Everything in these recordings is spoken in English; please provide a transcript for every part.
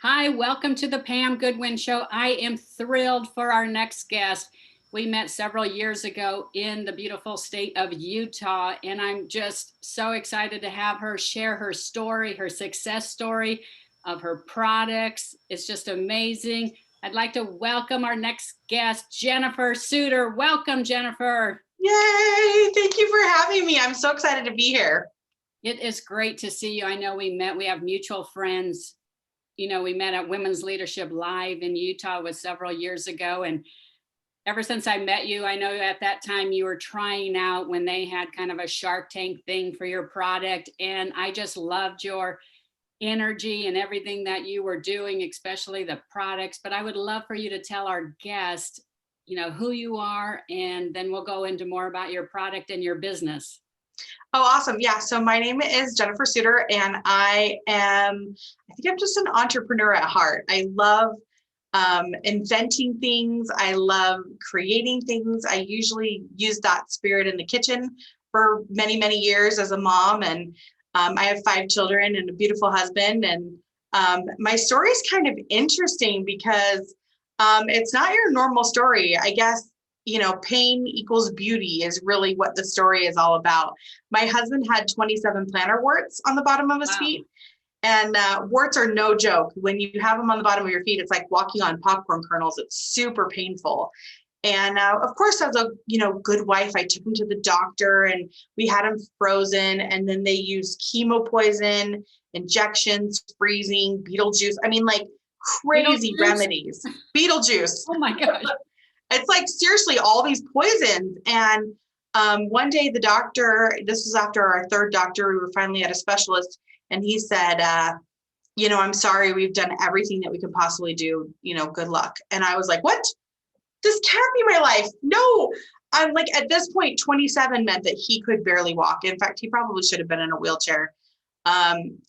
Hi, welcome to the Pam Goodwin Show. I am thrilled for our next guest. We met several years ago in the beautiful state of Utah, and I'm just so excited to have her share her story, her success story of her products. It's just amazing. I'd like to welcome our next guest, Jennifer Suter. Welcome, Jennifer. Yay! Thank you for having me. I'm so excited to be here. It is great to see you. I know we have mutual friends. We met at Women's Leadership Live in Utah was several years ago. And ever since I met you, I know at that time you were trying out when they had kind of a Shark Tank thing for your product. And I just loved your energy and everything that you were doing, especially the products. But I would love for you to tell our guest, who you are, and then we'll go into more about your product and your business. Oh, awesome. Yeah. So my name is Jennifer Suter, and I think I'm just an entrepreneur at heart. I love inventing things. I love creating things. I usually use that spirit in the kitchen for many, many years as a mom. And I have 5 children and a beautiful husband. And my story is kind of interesting because it's not your normal story. I guess pain equals beauty is really what the story is all about. My husband had 27 plantar warts on the bottom of his feet. And warts are no joke. When you have them on the bottom of your feet, it's like walking on popcorn kernels. It's super painful. And of course, as a good wife, I took him to the doctor and we had him frozen. And then they used chemo poison, injections, freezing, Beetlejuice. I mean, like crazy remedies. Beetlejuice. Oh my gosh. It's like, seriously, all these poisons. And one day the doctor, this was after our 3rd doctor, we were finally at a specialist, and he said, I'm sorry, we've done everything that we could possibly do, good luck. And I was like, what? This can't be my life. No, I'm like, at this point, 27 meant that he could barely walk. In fact, he probably should have been in a wheelchair. And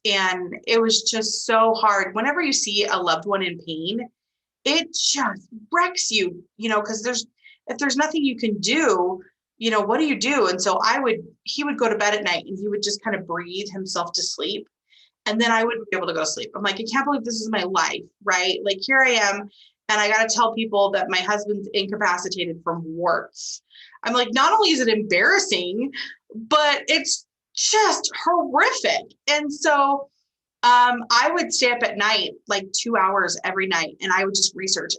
it was just so hard. Whenever you see a loved one in pain, it just wrecks you, because if there's nothing you can do, what do you do? And so he would go to bed at night and he would just kind of breathe himself to sleep. And then I would be able to go to sleep. I'm like, I can't believe this is my life, right? Like, here I am. And I got to tell people that my husband's incapacitated from warts. I'm like, not only is it embarrassing, but it's just horrific. And so I would stay up at night, like 2 hours every night, and I would just research,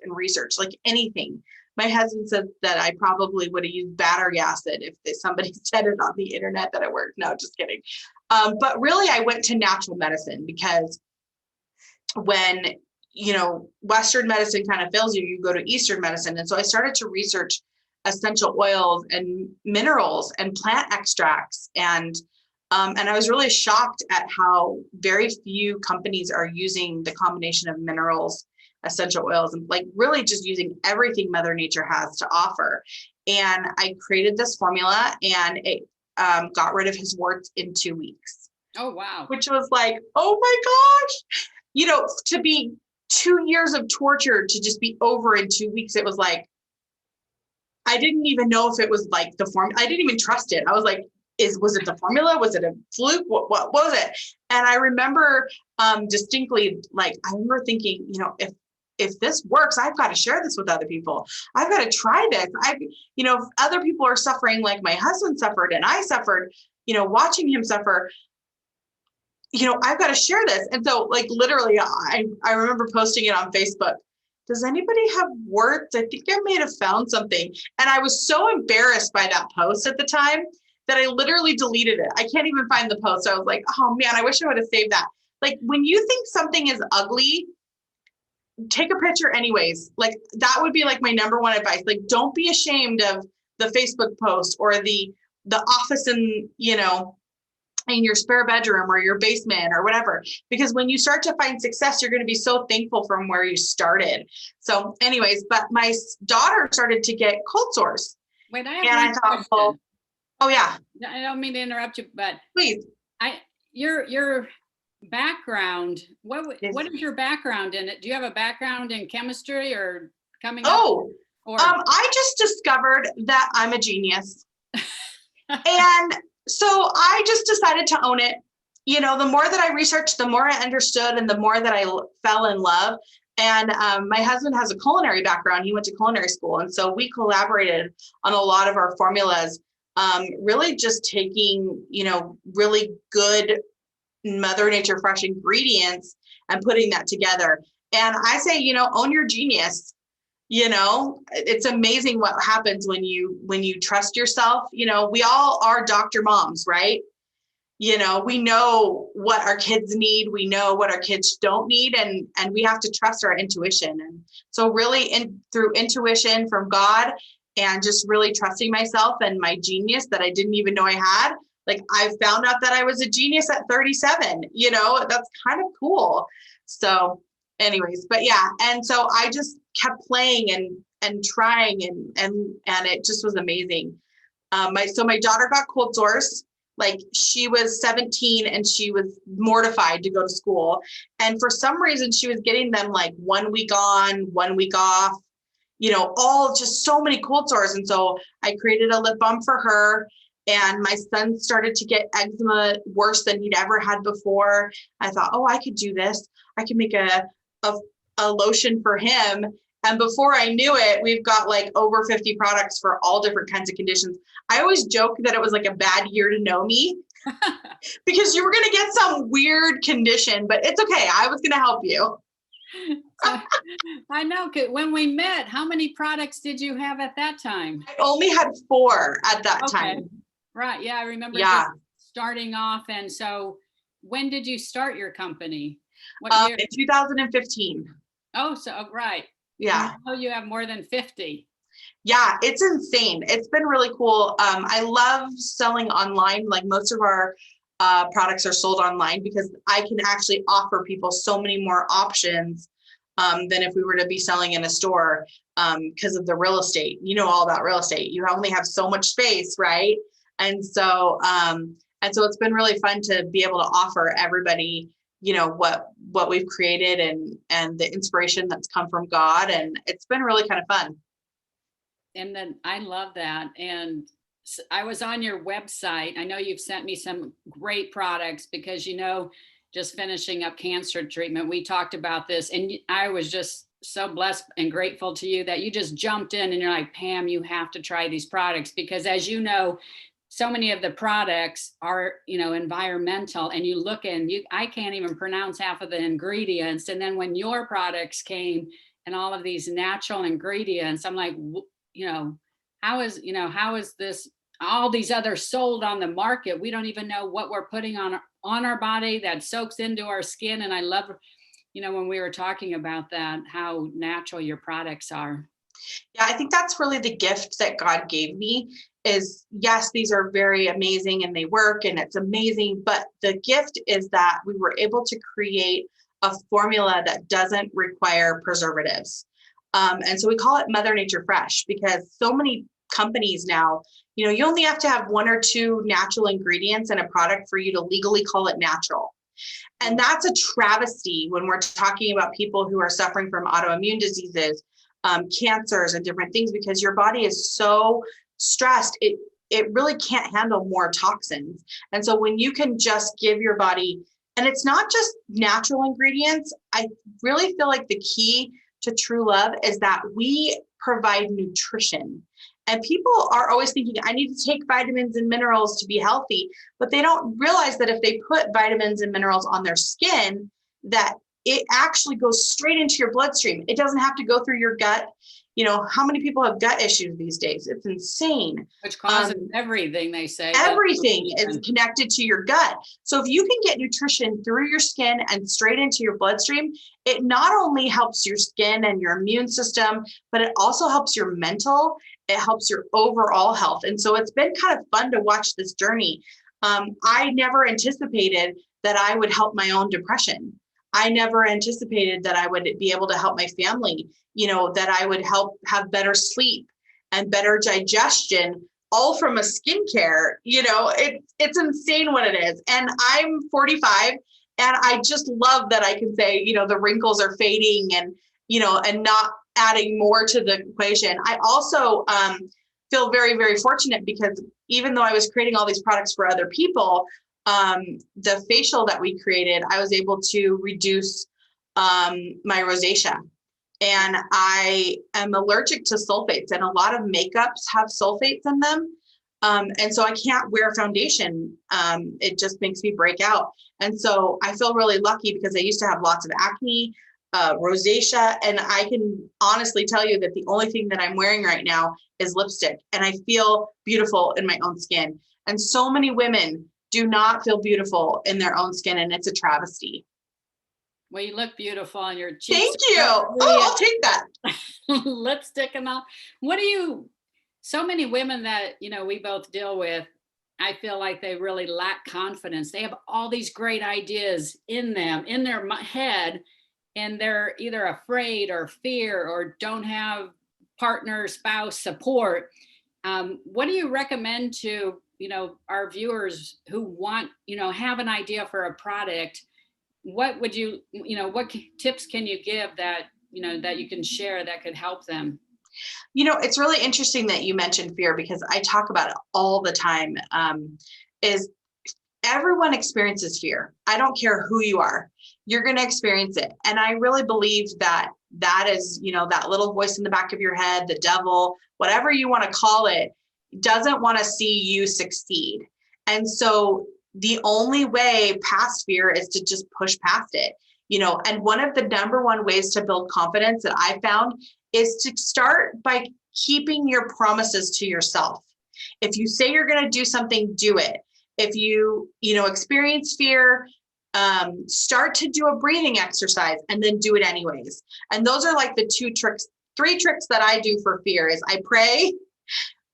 like anything. My husband said that I probably would have used battery acid if somebody said it on the internet that it worked. No, just kidding. But really, I went to natural medicine because when, Western medicine kind of fails you, you go to Eastern medicine. And so I started to research essential oils and minerals and plant extracts. And I was really shocked at how very few companies are using the combination of minerals, essential oils, and like really just using everything Mother Nature has to offer. And I created this formula, and it got rid of his warts in 2 weeks. Oh, wow. Which was like, oh my gosh, to be 2 years of torture to just be over in 2 weeks. It was like, I didn't even know if it was like the form. I didn't even trust it. I was like, was it the formula? Was it a fluke? What was it? And I remember distinctly, like, I remember thinking, if this works, I've got to share this with other people. I've got to try this. If other people are suffering like my husband suffered and I suffered, watching him suffer, I've got to share this. And so, like, literally, I remember posting it on Facebook. Does anybody have warts? I think I may have found something. And I was so embarrassed by that post at the time that I literally deleted it. I can't even find the post. So I was like, oh man, I wish I would have saved that. Like, when you think something is ugly, take a picture anyways. Like, that would be like my number one advice. Like, don't be ashamed of the Facebook post or the office in your spare bedroom or your basement or whatever. Because when you start to find success, you're going to be so thankful from where you started. So anyways, but my daughter started to get cold sores. Wait, I thought, well, oh yeah. I don't mean to interrupt you, but please. Your background, what is your background in it? Do you have a background in chemistry or coming up? I just discovered that I'm a genius. And so I just decided to own it. the more that I researched, the more I understood and the more that I fell in love. And my husband has a culinary background. He went to culinary school. And so we collaborated on a lot of our formulas, really just taking, really good Mother Nature fresh ingredients and putting that together. And I say, own your genius. It's amazing what happens when you trust yourself. We all are doctor moms, right? We know what our kids need. We know what our kids don't need, and we have to trust our intuition. And so really through intuition from God and just really trusting myself and my genius that I didn't even know I had. Like, I found out that I was a genius at 37, that's kind of cool. So anyways, but yeah. And so I just kept playing and trying and it just was amazing. My daughter got cold sores. Like, she was 17 and she was mortified to go to school. And for some reason, she was getting them like 1 week on, 1 week off, all just so many cold sores. And so I created a lip balm for her. And my son started to get eczema worse than he'd ever had before. I thought, oh, I could do this. I could make a lotion for him. And before I knew it, we've got like over 50 products for all different kinds of conditions. I always joke that it was like a bad year to know me because you were going to get some weird condition, but it's okay. I was going to help you. So, I know, when we met, how many products did you have at that time? I only had 4 at that time. Right. Yeah. I remember just starting off. And so when did you start your company? What year? In 2015. Oh, so right. Yeah. Oh, you have more than 50. Yeah, it's insane. It's been really cool. I love selling online. Like, most of our products are sold online because I can actually offer people so many more options than if we were to be selling in a store because of the real estate. You know all about real estate. You only have so much space, right? And so it's been really fun to be able to offer everybody, what we've created and the inspiration that's come from God. And it's been really kind of fun. And then I love that. And I was on your website. I know you've sent me some great products because, just finishing up cancer treatment, we talked about this, and I was just so blessed and grateful to you that you just jumped in and you're like, Pam, you have to try these products because, as you know, so many of the products are, environmental, and you look and I can't even pronounce half of the ingredients. And then when your products came and all of these natural ingredients, I'm like, how is this, all these others sold on the market? We don't even know what we're putting on our body that soaks into our skin. And I love, when we were talking about that, how natural your products are. Yeah, I think that's really the gift that God gave me is, yes, these are very amazing and they work and it's amazing. But the gift is that we were able to create a formula that doesn't require preservatives. And so we call it Mother Nature Fresh because so many companies now, you only have to have 1 or 2 natural ingredients in a product for you to legally call it natural. And that's a travesty when we're talking about people who are suffering from autoimmune diseases, cancers and different things, because your body is so stressed, it really can't handle more toxins. And so when you can just give your body, and it's not just natural ingredients, I really feel like the key to true love is that we provide nutrition. And people are always thinking, I need to take vitamins and minerals to be healthy, but they don't realize that if they put vitamins and minerals on their skin, that it actually goes straight into your bloodstream. It doesn't have to go through your gut. How many people have gut issues these days? It's insane. Which causes everything, they say. Everything is connected to your gut. So if you can get nutrition through your skin and straight into your bloodstream, it not only helps your skin and your immune system, but it also helps your mental. It helps your overall health. And so it's been kind of fun to watch this journey. I never anticipated that I would help my own depression. I never anticipated that I would be able to help my family, that I would help have better sleep and better digestion, all from a skincare. It's insane what it is. And I'm 45 and I just love that I can say, the wrinkles are fading and not adding more to the equation. I also feel very, very fortunate because even though I was creating all these products for other people, the facial that we created, I was able to reduce my rosacea. And I am allergic to sulfates, and a lot of makeups have sulfates in them. And so I can't wear foundation. It just makes me break out. And so I feel really lucky because I used to have lots of acne, rosacea, and I can honestly tell you that the only thing that I'm wearing right now is lipstick, and I feel beautiful in my own skin. And so many women do not feel beautiful in their own skin, and it's a travesty. Well, you look beautiful on your cheeks. Thank you. Oh, I'll take that. Lipstick and all. So many women that, we both deal with, I feel like they really lack confidence. They have all these great ideas in them, in their head, and they're either afraid or fear or don't have partner, spouse support. What do you recommend to, our viewers who want, have an idea for a product? What would you, what tips can you give that, that you can share that could help them? It's really interesting that you mentioned fear, because I talk about it all the time. Is everyone experiences fear. I don't care who you are, you're going to experience it. And I really believe that is, that little voice in the back of your head, the devil, whatever you want to call it, doesn't want to see you succeed. And so the only way past fear is to just push past it, and one of the number one ways to build confidence that I found is to start by keeping your promises to yourself. If you say you're going to do something, do it. If you, experience fear, start to do a breathing exercise and then do it anyways. And those are like the three tricks that I do for fear. Is I pray,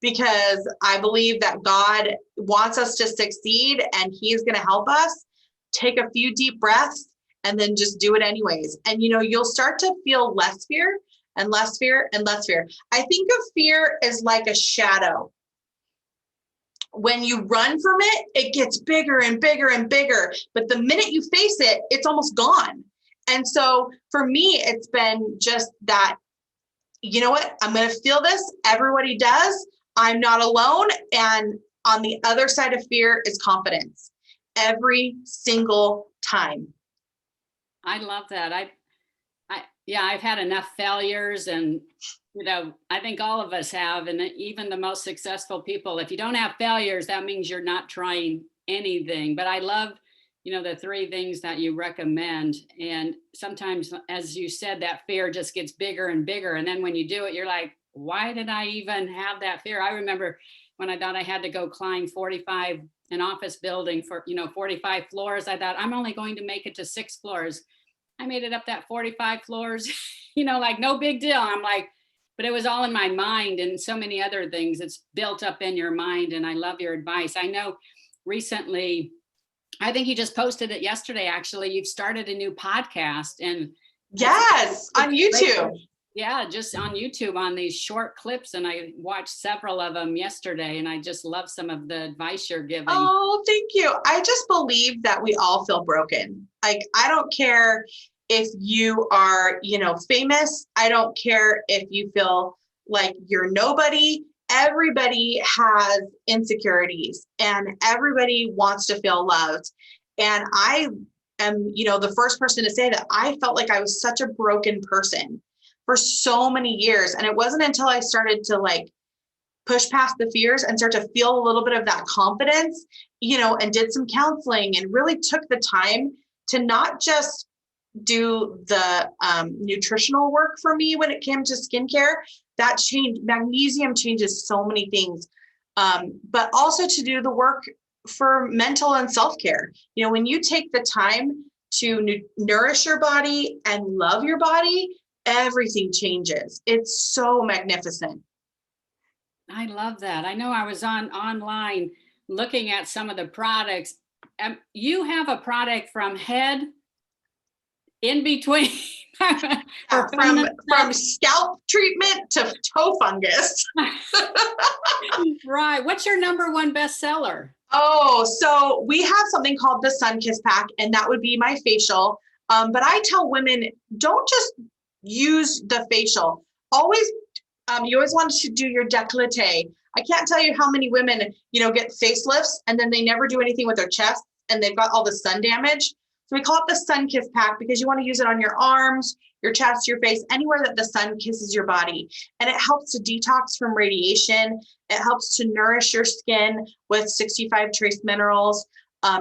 because I believe that God wants us to succeed and He's going to help us. Take a few deep breaths and then just do it anyways. And, you'll start to feel less fear and less fear and less fear. I think of fear as like a shadow. When you run from it, it gets bigger and bigger and bigger. But the minute you face it, it's almost gone. And so for me, it's been just that, you know what? I'm going to feel this. Everybody does. I'm not alone. And on the other side of fear is confidence every single time. I love that. I've had enough failures, and, I think all of us have. And even the most successful people, if you don't have failures, that means you're not trying anything. But I love, the three things that you recommend. And sometimes, as you said, that fear just gets bigger and bigger. And then when you do it, you're like, why did I even have that fear? I remember when I thought I had to go climb an office building for, 45 floors. I thought I'm only going to make it to 6 floors. I made it up that 45 floors, like no big deal. I'm like, but it was all in my mind, and so many other things. It's built up in your mind. And I love your advice. I know recently, I think you just posted it yesterday, actually, you've started a new podcast. And yes, on YouTube. Yeah, just on YouTube on these short clips. And I watched several of them yesterday, and I just love some of the advice you're giving. Oh, thank you. I just believe that we all feel broken. Like, I don't care if you are, famous. I don't care if you feel like you're nobody. Everybody has insecurities, and everybody wants to feel loved. And I am, the first person to say that I felt like I was such a broken person for so many years. And it wasn't until I started to push past the fears and start to feel a little bit of that confidence, and did some counseling and really took the time to not just do the nutritional work for me when it came to skincare. That changed. Magnesium changes so many things, but also to do the work for mental and self-care. When you take the time to nourish your body and love your body, everything changes. It's so magnificent. I love that. I know I was online looking at some of the products. You have a product from head in between. From scalp treatment to toe fungus. Right. What's your number one bestseller? Oh, so we have something called the Sun Kiss Pack, and that would be my facial. But I tell women, don't just use the facial. You always want to do your décolleté. I can't tell you how many women, get facelifts and then they never do anything with their chest and they've got all the sun damage. So we call it the sun kiss pack because you want to use it on your arms, your chest, your face, anywhere that the sun kisses your body. And it helps to detox from radiation. It helps to nourish your skin with 65 trace minerals,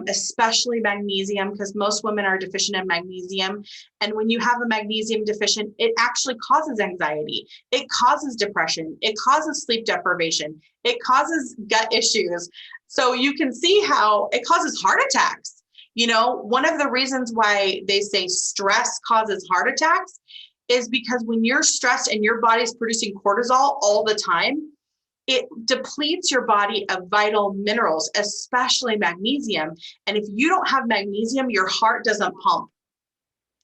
especially magnesium, because most women are deficient in magnesium. And when you have a magnesium deficient, it actually causes anxiety. It causes depression. It causes sleep deprivation. It causes gut issues. So you can see how it causes heart attacks. You know, one of the reasons why they say stress causes heart attacks is because when you're stressed and your body's producing cortisol all the time, it depletes your body of vital minerals, especially magnesium. And if you don't have magnesium, your heart doesn't pump.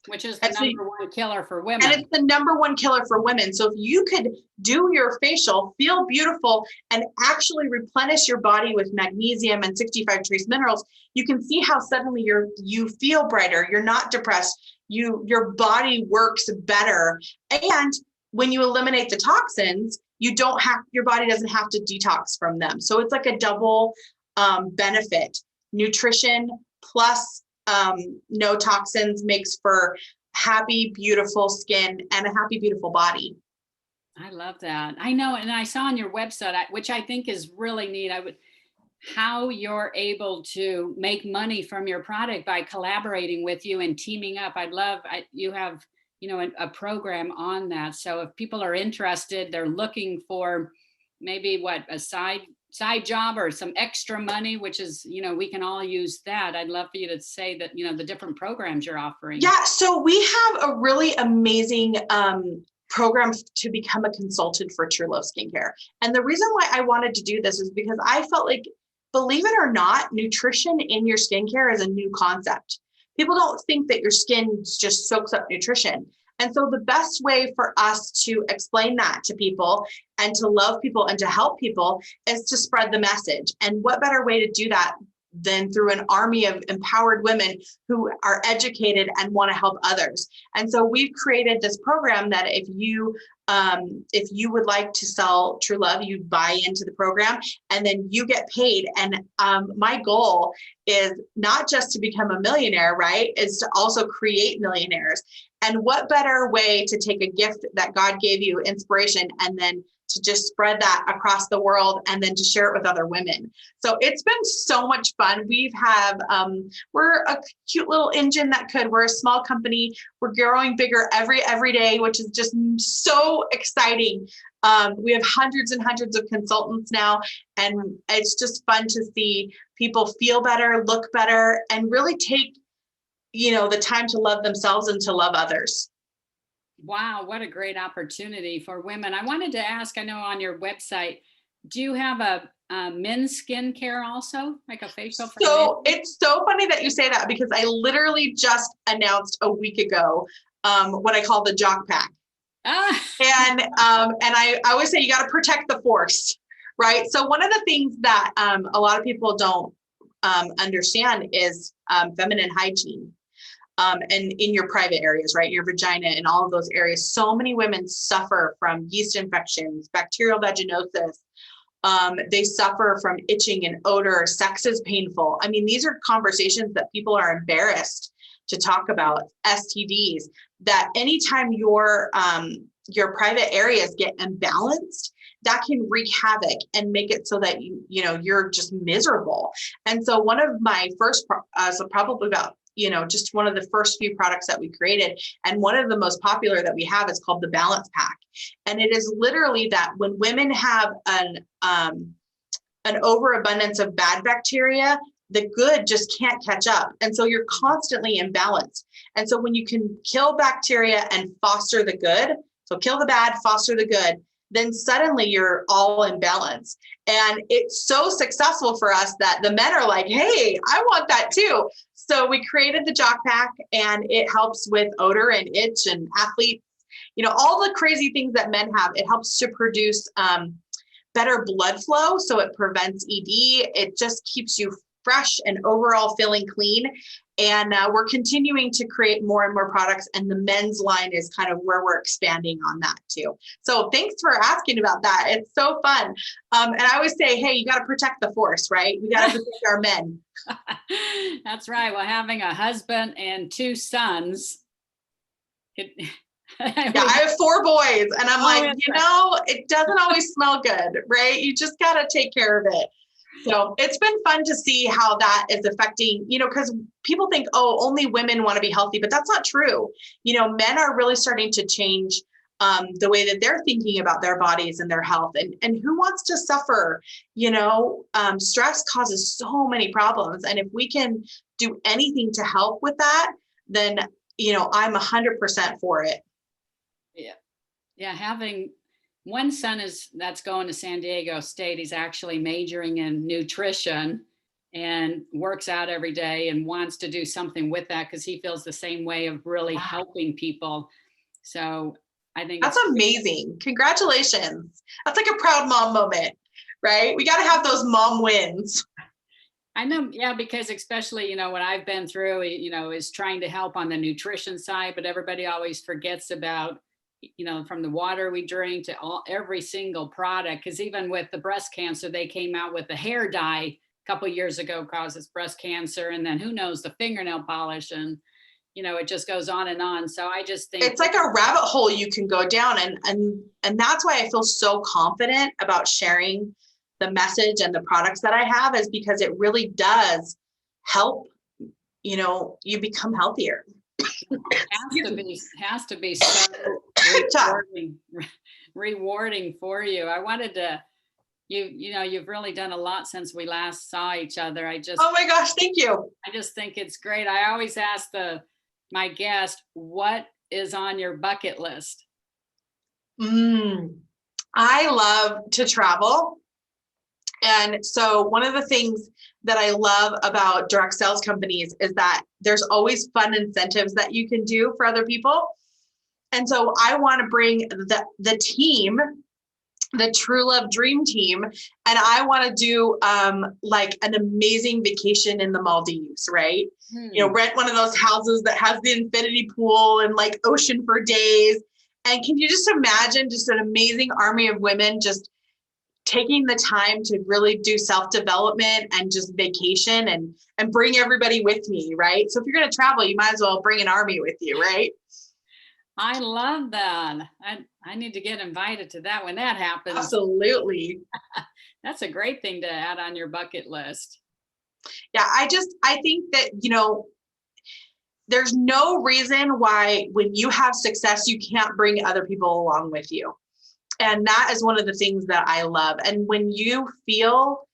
Which is the number one killer for women. And it's the number one killer for women. So if you could do your facial, feel beautiful, and actually replenish your body with magnesium and 65 trace minerals, you can see how suddenly you feel brighter. You're not depressed. Your body works better. And when you eliminate the toxins, your body doesn't have to detox from them. So it's like a double benefit. Nutrition plus no toxins makes for happy, beautiful skin and a happy, beautiful body. I love that. I know. And I saw on your website, which I think is really neat, how you're able to make money from your product by collaborating with you and teaming up. You have, a program on that. So if people are interested, they're looking for maybe a side job or some extra money, which is, we can all use that. I'd love for you to say that, the different programs you're offering. Yeah. So we have a really amazing program to become a consultant for True Love Skincare. And the reason why I wanted to do this is because I felt like, believe it or not, nutrition in your skincare is a new concept. People don't think that your skin just soaks up nutrition. And so the best way for us to explain that to people and to love people and to help people is to spread the message. And what better way to do that than through an army of empowered women who are educated and want to help others. And so we've created this program that if you would like to sell True Love, you buy into the program and then you get paid. And my goal is not just to become a millionaire, right? Is to also create millionaires. And what better way to take a gift that God gave you, inspiration, and then to just spread that across the world and then to share it with other women. So it's been so much fun. We're a cute little engine we're a small company. We're growing bigger every day, which is just so exciting. We have hundreds and hundreds of consultants now, and it's just fun to see people feel better, look better, and really take, the time to love themselves and to love others. Wow, what a great opportunity for women. I wanted to ask, I know on your website, do you have a men's skincare also, like a facial for So men? It's so funny that you say that because I literally just announced a week ago what I call the jock pack. And I always say you got to protect the force, right? So one of the things that a lot of people don't understand is feminine hygiene. And in your private areas, right? Your vagina and all of those areas. So many women suffer from yeast infections, bacterial vaginosis. They suffer from itching and odor. Sex is painful. I mean, these are conversations that people are embarrassed to talk about. STDs, that anytime your private areas get imbalanced, that can wreak havoc and make it so that you're just miserable. And so one of my first, probably about just one of the first few products that we created. And one of the most popular that we have is called the Balance Pack. And it is literally that when women have an overabundance of bad bacteria, the good just can't catch up. And so you're constantly imbalanced. And so when you can kill bacteria and foster the good, so kill the bad, foster the good, then suddenly you're all in balance. And it's so successful for us that the men are like, hey, I want that too. So we created the Jock Pack, and it helps with odor and itch and athletes, all the crazy things that men have. It helps to produce better blood flow. So it prevents ED. It just keeps you fresh and overall feeling clean. And we're continuing to create more and more products. And the men's line is kind of where we're expanding on that too. So thanks for asking about that. It's so fun. And I always say, hey, you got to protect the force, right? We got to protect our men. That's right. Well, having a husband and 2 sons. Yeah, I have 4 boys and I'm like, it doesn't always smell good, right? You just got to take care of it. So it's been fun to see how that is affecting, because people think, oh, only women want to be healthy, but that's not true. Men are really starting to change the way that they're thinking about their bodies and their health, and who wants to suffer? Stress causes so many problems. And if we can do anything to help with that, then, I'm 100% for it. Yeah. Yeah. Having one son that's going to San Diego State. He's actually majoring in nutrition and works out every day and wants to do something with that because he feels the same way of really helping people. So I think that's amazing. Congratulations. That's like a proud mom moment, right? We got to have those mom wins. I know. Yeah, because especially, what I've been through, is trying to help on the nutrition side, but everybody always forgets about, from the water we drink to every single product. Because even with the breast cancer, they came out with the hair dye a couple of years ago causes breast cancer. And then who knows, the fingernail polish, and, it just goes on and on. So I just think it's like a rabbit hole you can go down. And that's why I feel so confident about sharing the message and the products that I have, is because it really does help, you become healthier. has to be so rewarding for you. I wanted to, you've really done a lot since we last saw each other. Oh my gosh, thank you. I just think it's great. I always ask my guest, what is on your bucket list? I love to travel. And so one of the things that I love about direct sales companies is that there's always fun incentives that you can do for other people. And so I want to bring the team, the True Love Dream Team, and I want to do like an amazing vacation in the Maldives, right? Rent one of those houses that has the infinity pool and like ocean for days. And can you just imagine just an amazing army of women just taking the time to really do self-development and just vacation and bring everybody with me, right? So if you're going to travel, you might as well bring an army with you, right? I love that. I need to get invited to that when that happens. Absolutely. That's a great thing to add on your bucket list. Yeah, I think that, there's no reason why when you have success, you can't bring other people along with you. And that is one of the things that I love. And when you feel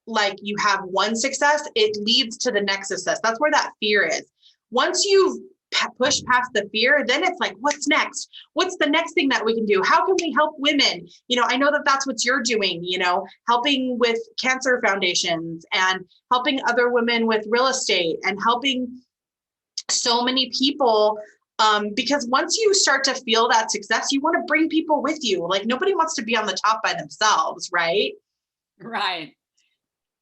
like you have one success, it leads to the next success. That's where that fear is. Once you've pushed past the fear, then it's like, what's next? What's the next thing that we can do? How can we help women? I know that that's what you're doing, helping with cancer foundations and helping other women with real estate and helping so many people. Because once you start to feel that success, you want to bring people with you. Like nobody wants to be on the top by themselves, right? Right.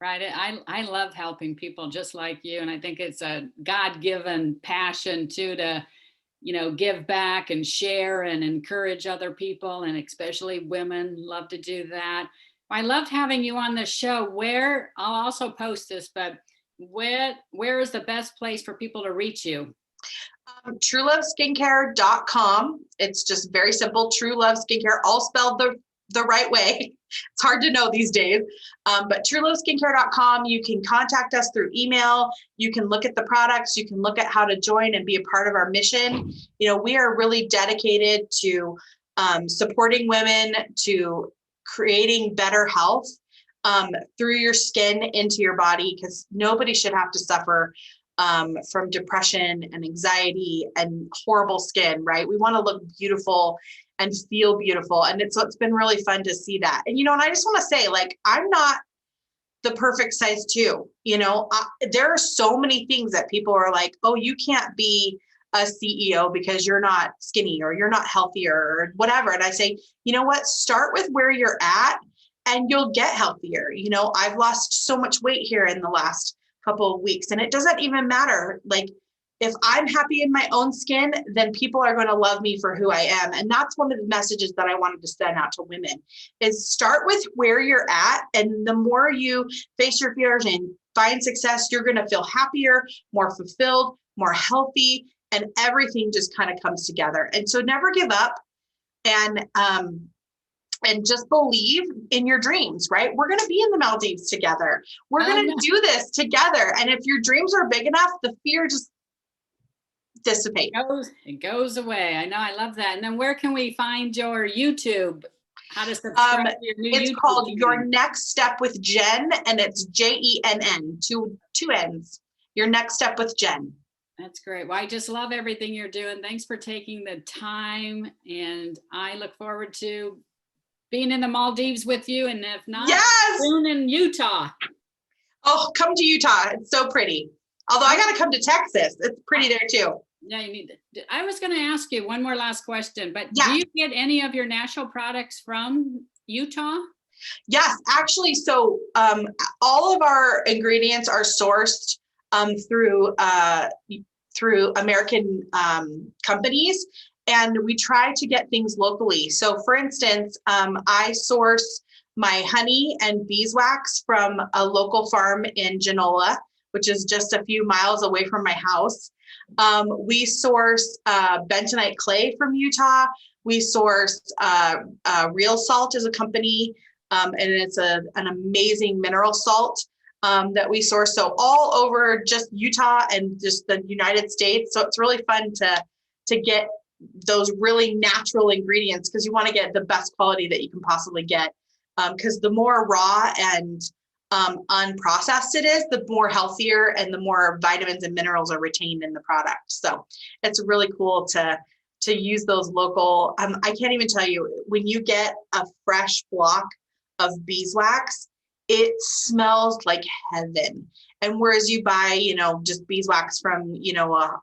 I love helping people just like you. And I think it's a God-given passion too, to, give back and share and encourage other people, and especially women love to do that. I loved having you on the show. I'll also post this, but where is the best place for people to reach you? TrueLoveSkincare.com. It's just very simple. True Love Skincare, all spelled the right way. It's hard to know these days. But TrueLoveSkincare.com. You can contact us through email. You can look at the products. You can look at how to join and be a part of our mission. We are really dedicated to supporting women, to creating better health through your skin into your body, because nobody should have to suffer from depression and anxiety and horrible skin, right? We want to look beautiful and feel beautiful. And it's been really fun to see that. And, and I just want to say, like, I'm not the perfect size too. There are so many things that people are like, oh, you can't be a CEO because you're not skinny or you're not healthy or whatever. And I say, you know what, start with where you're at and you'll get healthier. I've lost so much weight here in the last couple of weeks. And it doesn't even matter. Like, if I'm happy in my own skin, then people are going to love me for who I am. And that's one of the messages that I wanted to send out to women, is start with where you're at. And the more you face your fears and find success, you're going to feel happier, more fulfilled, more healthy, and everything just kind of comes together. And so never give up, and just believe in your dreams, right? We're going to be in the Maldives together. We're going to do this together. And if your dreams are big enough, the fear just dissipate. It goes away. I know. I love that. And then where can we find your YouTube? How to subscribe to your new It's YouTube called channel? Your Next Step with Jenn, and it's Jenn, two N's. Your Next Step with Jenn. That's great. Well, I just love everything you're doing. Thanks for taking the time. And I look forward to being in the Maldives with you. And if not, yes, soon in Utah. Oh, come to Utah. It's so pretty. Although I got to come to Texas. It's pretty there too. Yeah, you need to. I was going to ask you one more last question, but yeah. Do you get any of your natural products from Utah? Yes, actually. So all of our ingredients are sourced through American companies, and we try to get things locally. So for instance, I source my honey and beeswax from a local farm in Genola, which is just a few miles away from my house. We source bentonite clay from Utah. We source Real Salt as a company, and it's an amazing mineral salt that we source. So all over just Utah and just the United States. So it's really fun to get those really natural ingredients, because you want to get the best quality that you can possibly get. Because the more raw and unprocessed it is, the more healthier and the more vitamins and minerals are retained in the product. So it's really cool to use those local. I can't even tell you, when you get a fresh block of beeswax, it smells like heaven. And whereas you buy, just beeswax from, a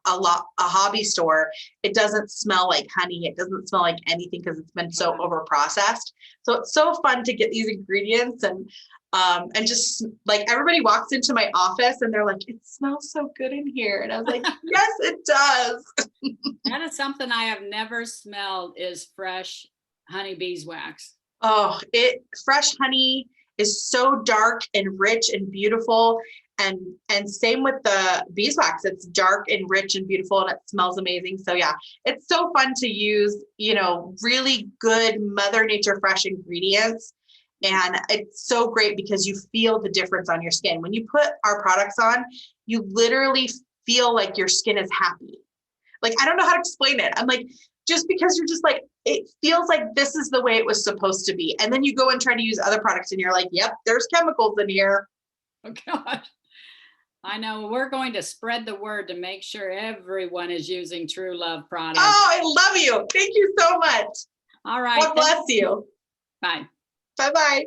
hobby store, it doesn't smell like honey. It doesn't smell like anything because it's been so over processed. So it's so fun to get these ingredients and just like everybody walks into my office and they're like, it smells so good in here. And I was like, yes, it does. That is something I have never smelled, is fresh honey beeswax. Oh, fresh honey is so dark and rich and beautiful. And same with the beeswax, it's dark and rich and beautiful, and it smells amazing. So yeah, it's so fun to use, really good Mother Nature fresh ingredients. And it's so great because you feel the difference on your skin. When you put our products on, you literally feel like your skin is happy. Like, I don't know how to explain it. I'm like, just because you're just like, it feels like this is the way it was supposed to be. And then you go and try to use other products and you're like, yep, there's chemicals in here. Oh God. I know. We're going to spread the word to make sure everyone is using True Love products. Oh, I love you. Thank you so much. All right. God bless you. Bye. Bye-bye.